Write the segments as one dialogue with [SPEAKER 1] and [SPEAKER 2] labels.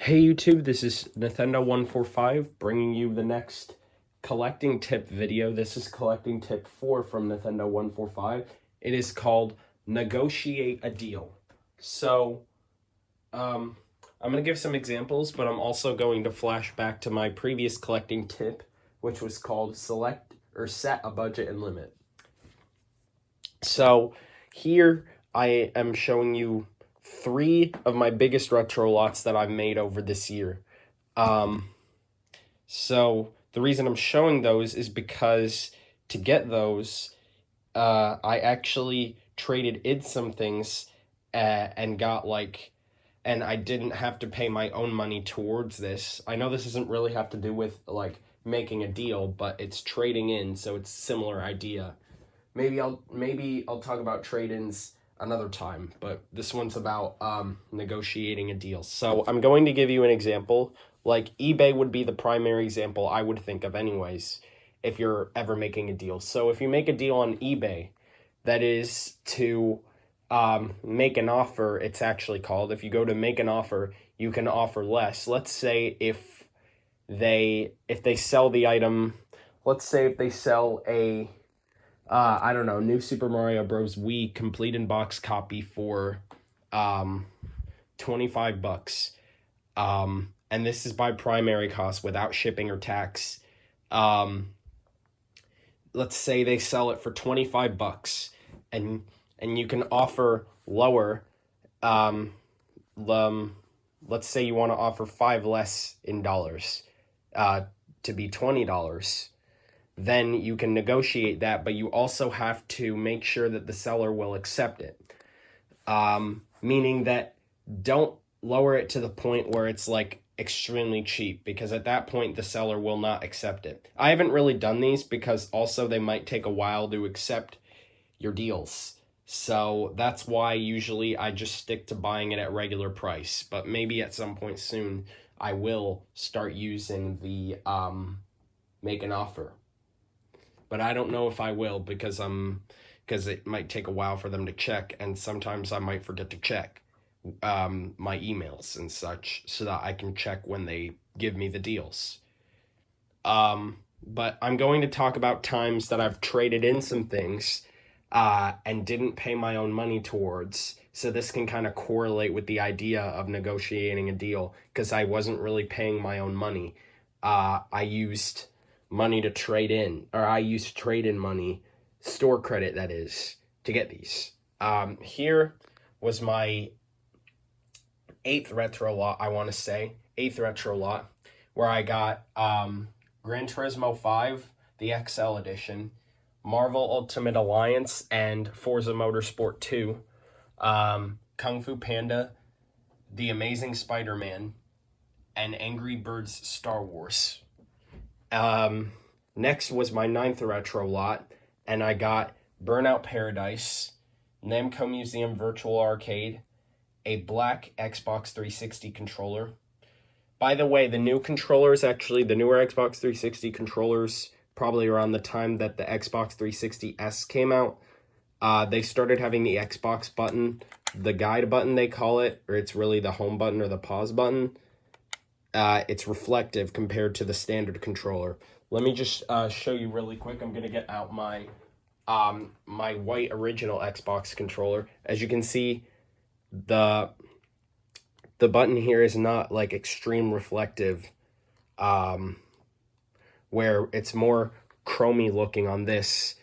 [SPEAKER 1] Hey YouTube, this is Nathendo145 bringing you the next collecting tip video. This is collecting tip 4 from Nathendo145. It is called Negotiate a Deal. So, I'm going to give some examples, but I'm also going to flash back to my previous collecting tip, which was called Select or Set a Budget and Limit. So, here I am showing you 3 of my biggest retro lots that I've made over this year. So the reason I'm showing those is because to get those, I actually traded in some things and got and I didn't have to pay my own money towards this. I know this doesn't really have to do with making a deal, but it's trading in, so it's a similar idea. Maybe I'll talk about trade-ins another time, but this one's about negotiating a deal. So I'm going to give you an example. eBay would be the primary example I would think of anyways if you're ever making a deal. So if you make a deal on eBay, that is to make an offer, it's actually called. If you go to make an offer, you can offer less. Let's say if they sell the item, let's say if they sell a I don't know, New Super Mario Bros. Wii complete in box copy for $25. And this is by primary cost without shipping or tax. Let's say they sell it for $25 and you can offer lower. Let's say you want to offer 5 less in dollars to be $20. Then you can negotiate that, but you also have to make sure that the seller will accept it. Meaning that don't lower it to the point where it's extremely cheap, because at that point the seller will not accept it. I haven't really done these because also they might take a while to accept your deals. So that's why usually I just stick to buying it at regular price, but maybe at some point soon I will start using the make an offer. But I don't know if I will because it might take a while for them to check, and sometimes I might forget to check my emails and such so that I can check when they give me the deals. But I'm going to talk about times that I've traded in some things and didn't pay my own money towards. So this can kind of correlate with the idea of negotiating a deal, because I wasn't really paying my own money. I used money to trade in, or I used trade-in money, store credit that is, to get these. Here was my 8th retro lot, I want to say, 8th retro lot, where I got Gran Turismo 5, the XL edition, Marvel Ultimate Alliance, and Forza Motorsport 2, Kung Fu Panda, The Amazing Spider-Man, and Angry Birds Star Wars. Next was my 9th retro lot, and I got Burnout Paradise, Namco Museum Virtual Arcade, a black Xbox 360 controller. By the way, the new controllers, actually, the newer Xbox 360 controllers, probably around the time that the Xbox 360S came out, they started having the Xbox button, the guide button they call it, or it's really the home button or the pause button. It's reflective compared to the standard controller. Let me just show you really quick. I'm going to get out my my white original Xbox controller. As you can see, the button here is not extreme reflective, where it's more chromy looking on this.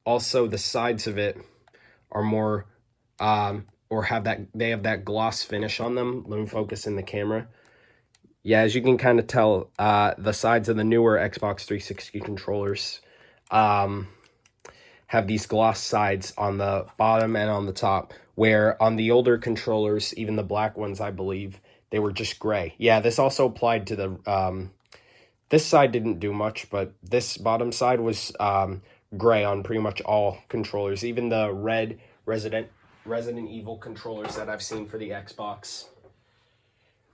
[SPEAKER 1] Also, the sides of it are more or have that gloss finish on them. Let me focus in the camera. Yeah, as you can kind of tell, the sides of the newer Xbox 360 controllers have these gloss sides on the bottom and on the top, where on the older controllers, even the black ones, I believe, they were just gray. Yeah, this also applied to the, this side didn't do much, but this bottom side was gray on pretty much all controllers, even the red Resident Evil controllers that I've seen for the Xbox.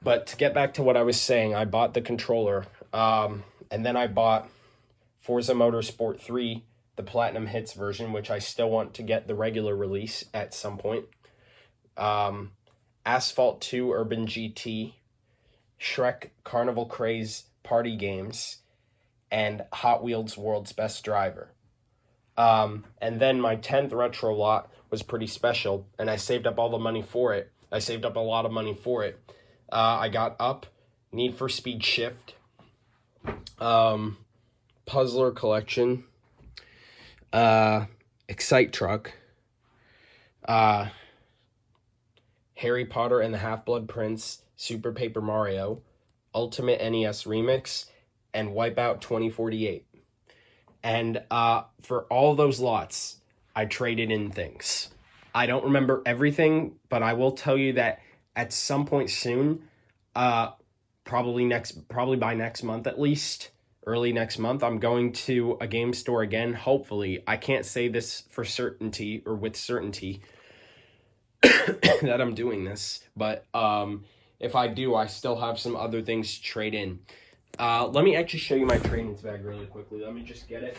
[SPEAKER 1] But to get back to what I was saying, I bought the controller, and then I bought Forza Motorsport 3, the Platinum Hits version, which I still want to get the regular release at some point. Asphalt 2 Urban GT, Shrek Carnival Craze Party Games, and Hot Wheels World's Best Driver. And then my 10th retro lot was pretty special, and I saved up all the money for it. I saved up a lot of money for it. I got Up, Need for Speed Shift, Puzzler Collection, Excite Truck, Harry Potter and the Half-Blood Prince, Super Paper Mario, Ultimate NES Remix, and Wipeout 2048. And for all those lots, I traded in things. I don't remember everything, but I will tell you that at some point soon, probably by next month at least, early next month, I'm going to a game store again. Hopefully, I can't say this for certainty or with certainty that I'm doing this, but if I do, I still have some other things to trade in. Let me actually show you my trade-ins bag really quickly. Let me just get it.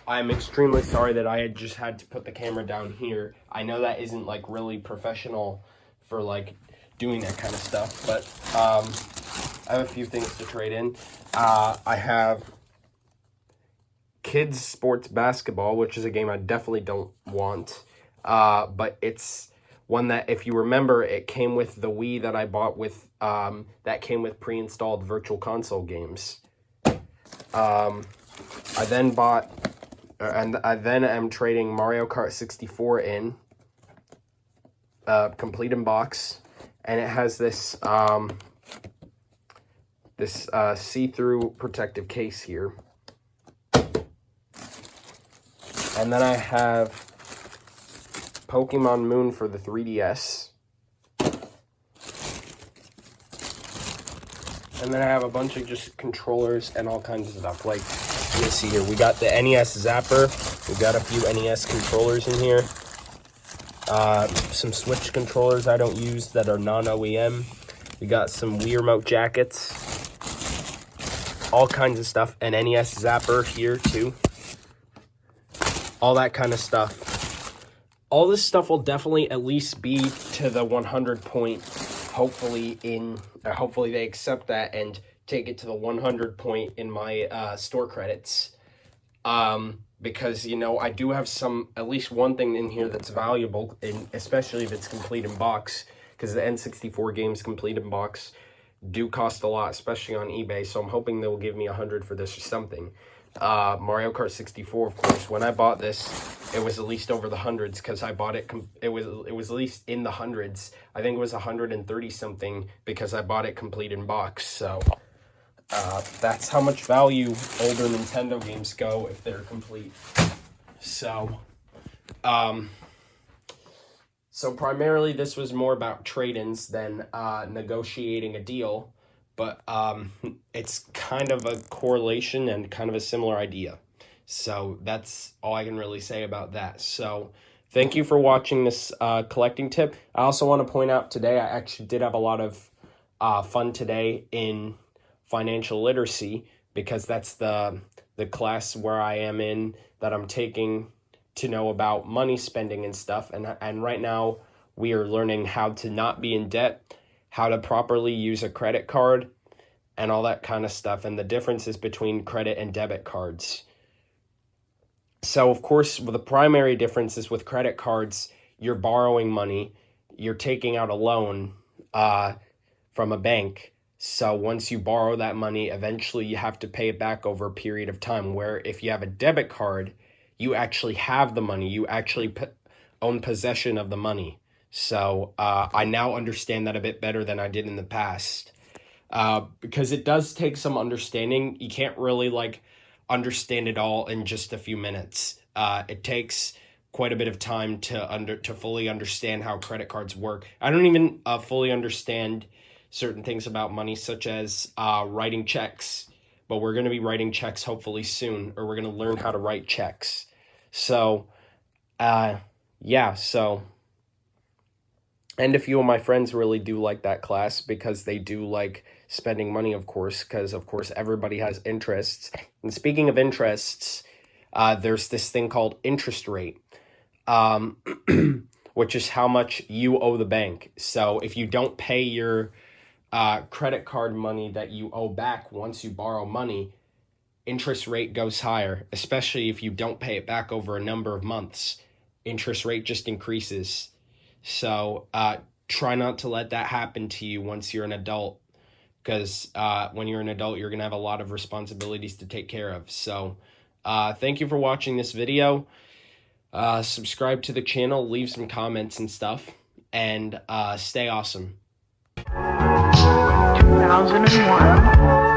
[SPEAKER 1] I'm extremely sorry that I just had to put the camera down here. I know that isn't like really professional for like doing that kind of stuff, but I have a few things to trade in. I have Kids Sports Basketball, which is a game I definitely don't want, but it's one that, if you remember, it came with the Wii that I bought with, that came with pre-installed Virtual Console games. I then bought, and I then am trading Mario Kart 64 in, complete in box, and it has this, see-through protective case here. And then I have Pokemon Moon for the 3DS. And then I have a bunch of just controllers and all kinds of stuff. Like, let me see here. We got the NES Zapper. We've got a few NES controllers in here. Some Switch controllers I don't use that are non-OEM. We got some Wii Remote jackets. All kinds of stuff. An NES Zapper here, too. All that kind of stuff. All this stuff will definitely at least be to the 100 point. Hopefully they accept that and take it to the 100 point in my store credits. Because, you know, I do have at least one thing in here that's valuable, especially if it's complete in box, because the N64 games complete in box do cost a lot, especially on eBay. So I'm hoping they'll give me 100 for this or something. Mario Kart 64, of course. When I bought this, it was at least over the hundreds, because I bought it, it was at least in the hundreds. I think it was 130 something, because I bought it complete in box. So that's how much value older Nintendo games go if they're complete. So so primarily this was more about trade-ins than negotiating a deal. But it's kind of a correlation and kind of a similar idea. So that's all I can really say about that. So thank you for watching this collecting tip. I also want to point out today, I actually did have a lot of fun today in financial literacy, because that's the class where I am in, that I'm taking to know about money spending and stuff. And right now we are learning how to not be in debt, how to properly use a credit card, and all that kind of stuff, and the differences between credit and debit cards. So, of course, the primary difference is with credit cards, you're borrowing money, you're taking out a loan from a bank. So once you borrow that money, eventually you have to pay it back over a period of time, where if you have a debit card, you actually have the money, you actually own possession of the money. So I now understand that a bit better than I did in the past, because it does take some understanding. You can't really like understand it all in just a few minutes. It takes quite a bit of time to fully understand how credit cards work. I don't even fully understand certain things about money, such as writing checks, but we're going to be writing checks hopefully soon, or we're going to learn how to write checks. So yeah, so. And a few of my friends really do like that class, because they do like spending money, of course, because, of course, everybody has interests. And speaking of interests, there's this thing called interest rate. which is how much you owe the bank. So if you don't pay your credit card money that you owe back once you borrow money, interest rate goes higher, especially if you don't pay it back over a number of months. Interest rate just increases. So try not to let that happen to you once you're an adult, because when you're an adult, you're going to have a lot of responsibilities to take care of. So thank you for watching this video. Subscribe to the channel, leave some comments and stuff, and stay awesome.
[SPEAKER 2] 2001.